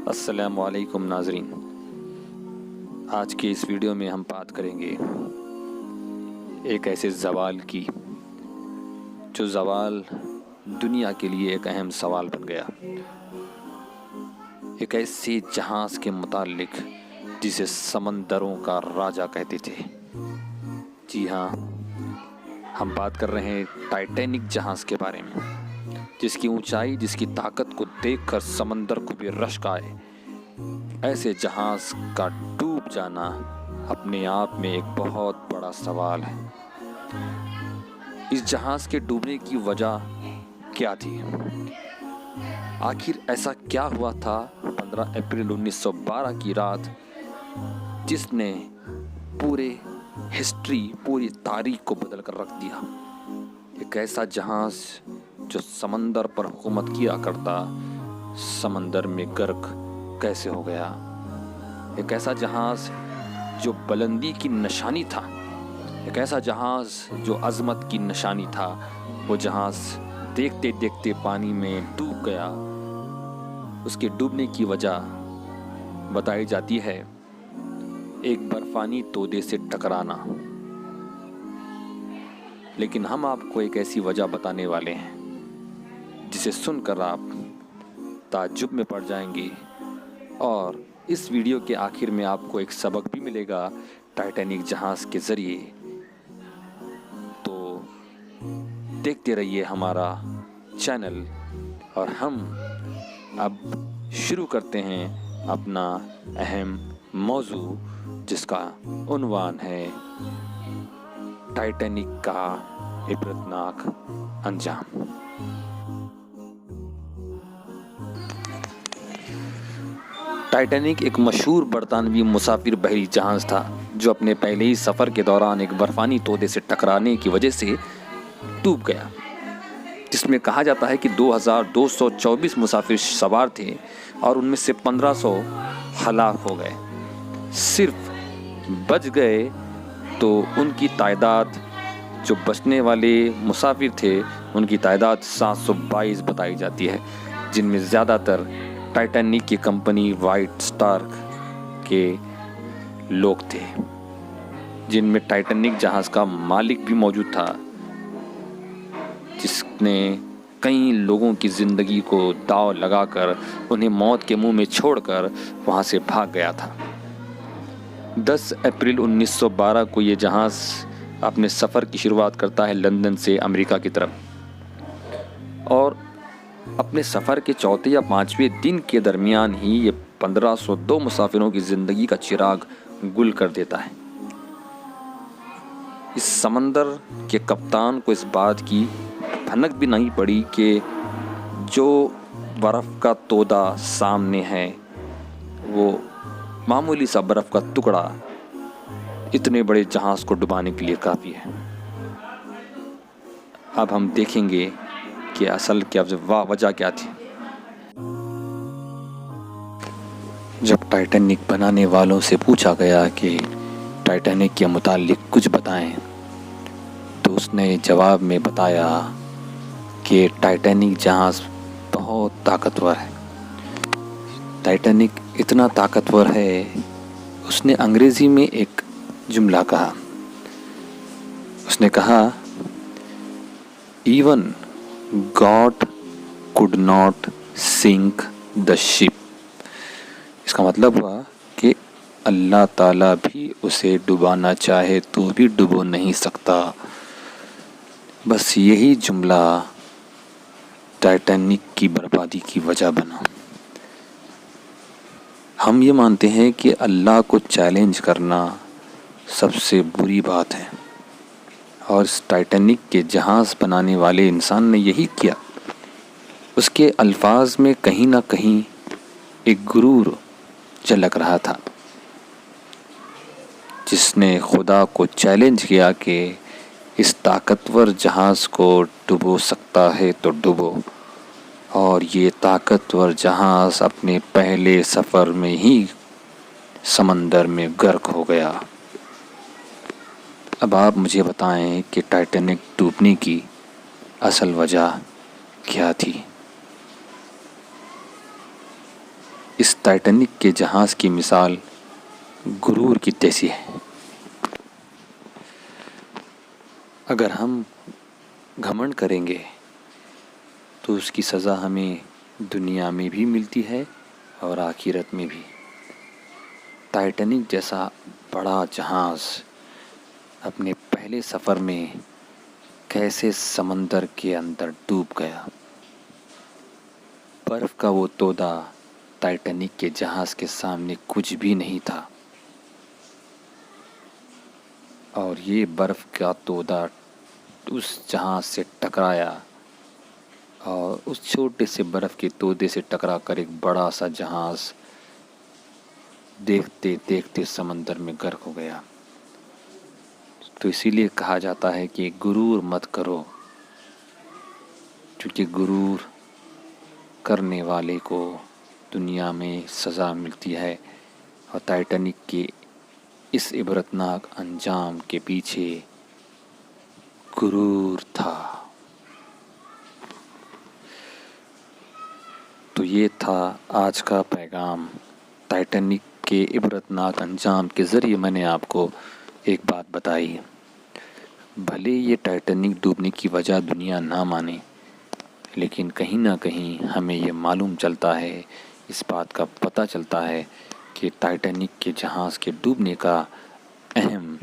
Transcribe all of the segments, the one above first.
السلام علیکم ناظرین، آج کے اس ویڈیو میں ہم بات کریں گے ایک ایسے زوال کی جو زوال دنیا کے لیے ایک اہم سوال بن گیا، ایک ایسے جہاز کے متعلق جسے سمندروں کا راجا کہتے تھے۔ جی ہاں، ہم بات کر رہے ہیں ٹائٹینک جہاز کے بارے میں، جس کی اونچائی، جس کی طاقت کو دیکھ کر سمندر کو بھی رشک آئے۔ ایسے جہاز کا ڈوب جانا اپنے آپ میں ایک بہت بڑا سوال ہے۔ اس جہاز کے ڈوبنے کی وجہ کیا تھی؟ آخر ایسا کیا ہوا تھا 15 اپریل 1912 کی رات جس نے پورے ہسٹری، پوری تاریخ کو بدل کر رکھ دیا؟ ایک ایسا جہاز جو سمندر پر حکومت کیا کرتا، سمندر میں غرق کیسے ہو گیا؟ ایک ایسا جہاز جو بلندی کی نشانی تھا، ایک ایسا جہاز جو عظمت کی نشانی تھا، وہ جہاز دیکھتے دیکھتے پانی میں ڈوب گیا۔ اس کے ڈوبنے کی وجہ بتائی جاتی ہے ایک برفانی تودے سے ٹکرانا، لیکن ہم آپ کو ایک ایسی وجہ بتانے والے ہیں جسے سن کر آپ تعجب میں پڑ جائیں گے، اور اس ویڈیو کے آخر میں آپ کو ایک سبق بھی ملے گا ٹائٹینک جہاز کے ذریعے۔ تو دیکھتے رہیے ہمارا چینل، اور ہم اب شروع کرتے ہیں اپنا اہم موضوع، جس کا عنوان ہے ٹائٹینک کا عبرتناک انجام۔ ٹائٹینک ایک مشہور برطانوی مسافر بحری جہاز تھا جو اپنے پہلے ہی سفر کے دوران ایک برفانی تودے سے ٹکرانے کی وجہ سے ڈوب گیا، جس میں کہا جاتا ہے کہ 2224 مسافر سوار تھے اور ان میں سے 1500 ہلاک ہو گئے۔ صرف بچ گئے تو ان کی تعداد، جو بچنے والے مسافر تھے ان کی تعداد 722 بتائی جاتی ہے، جن میں زیادہ تر ٹائٹینک کی کمپنی وائٹ سٹار کے لوگ تھے، جن میں ٹائٹینک جہاز کا مالک بھی موجود تھا، جس نے کئی لوگوں کی زندگی کو داؤ لگا کر انہیں موت کے منہ میں چھوڑ کر وہاں سے بھاگ گیا تھا۔ 10 اپریل 1912 کو یہ جہاز اپنے سفر کی شروعات کرتا ہے لندن سے امریکہ کی طرف، اور اپنے سفر کے چوتھے یا پانچویں دن کے درمیان ہی یہ 1502 مسافروں کی زندگی کا چراغ گل کر دیتا ہے۔ اس سمندر کے کپتان کو اس بات کی بھنک بھی نہیں پڑی کہ جو برف کا تودا سامنے ہے وہ معمولی سا برف کا ٹکڑا اتنے بڑے جہاز کو ڈبانے کے لیے کافی ہے۔ اب ہم دیکھیں گے کہ اصل کیا وجہ کیا تھی۔ جب ٹائٹینک بنانے والوں سے پوچھا گیا کہ ٹائٹینک کے متعلق کچھ بتائیں، تو اس نے جواب میں بتایا کہ ٹائٹینک جہاز بہت طاقتور ہے۔ ٹائٹینک اتنا طاقتور ہے، اس نے انگریزی میں ایک جملہ کہا۔ اس نے کہا even God could not sink the ship۔ اس کا مطلب ہوا کہ اللہ تعالیٰ بھی اسے ڈبانا چاہے تو بھی ڈبو نہیں سکتا۔ بس یہی جملہ ٹائٹینک کی بربادی کی وجہ بنا۔ ہم یہ مانتے ہیں کہ اللہ کو چیلنج کرنا سب سے بری بات ہے، اور اس ٹائٹینک کے جہاز بنانے والے انسان نے یہی کیا۔ اس کے الفاظ میں کہیں نہ کہیں ایک غرور جھلک رہا تھا، جس نے خدا کو چیلنج کیا کہ اس طاقتور جہاز کو ڈبو سکتا ہے تو ڈبو، اور یہ طاقتور جہاز اپنے پہلے سفر میں ہی سمندر میں غرق ہو گیا۔ اب آپ مجھے بتائیں کہ ٹائٹینک ڈوبنے کی اصل وجہ کیا تھی؟ اس ٹائٹینک کے جہاز کی مثال غرور کی جیسی ہے۔ اگر ہم گھمنڈ کریں گے تو اس کی سزا ہمیں دنیا میں بھی ملتی ہے اور آخرت میں بھی۔ ٹائٹینک جیسا بڑا جہاز اپنے پہلے سفر میں کیسے سمندر کے اندر ڈوب گیا۔ برف کا وہ تودا ٹائٹینک کے جہاز کے سامنے کچھ بھی نہیں تھا، اور یہ برف کا تودا اس جہاز سے ٹکرایا اور اس چھوٹے سے برف کے تودے سے ٹکرا کر ایک بڑا سا جہاز دیکھتے دیکھتے سمندر میں غرق ہو گیا۔ تو اسی لیے کہا جاتا ہے کہ غرور مت کرو، کیونکہ غرور کرنے والے کو دنیا میں سزا ملتی ہے، اور ٹائٹینک کے اس عبرتناک انجام کے پیچھے غرور تھا۔ تو یہ تھا آج کا پیغام۔ ٹائٹینک کے عبرتناک انجام کے ذریعے میں نے آپ کو ایک بات بتائی۔ بھلے یہ ٹائٹینک ڈوبنے کی وجہ دنیا نہ مانے، لیکن کہیں نہ کہیں ہمیں یہ معلوم چلتا ہے، اس بات کا پتہ چلتا ہے کہ ٹائٹینک کے جہاز کے ڈوبنے کا اہم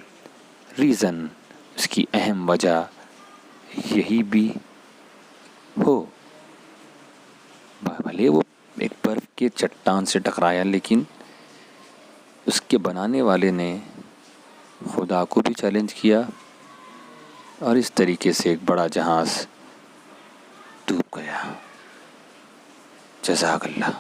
ریزن، اس کی اہم وجہ یہی بھی ہو۔ بھلے وہ ایک برف کے چٹان سے ٹکرایا، لیکن اس کے بنانے والے نے خدا کو بھی چیلنج کیا، اور اس طریقے سے ایک بڑا جہاز ڈوب گیا۔ جزاک اللہ۔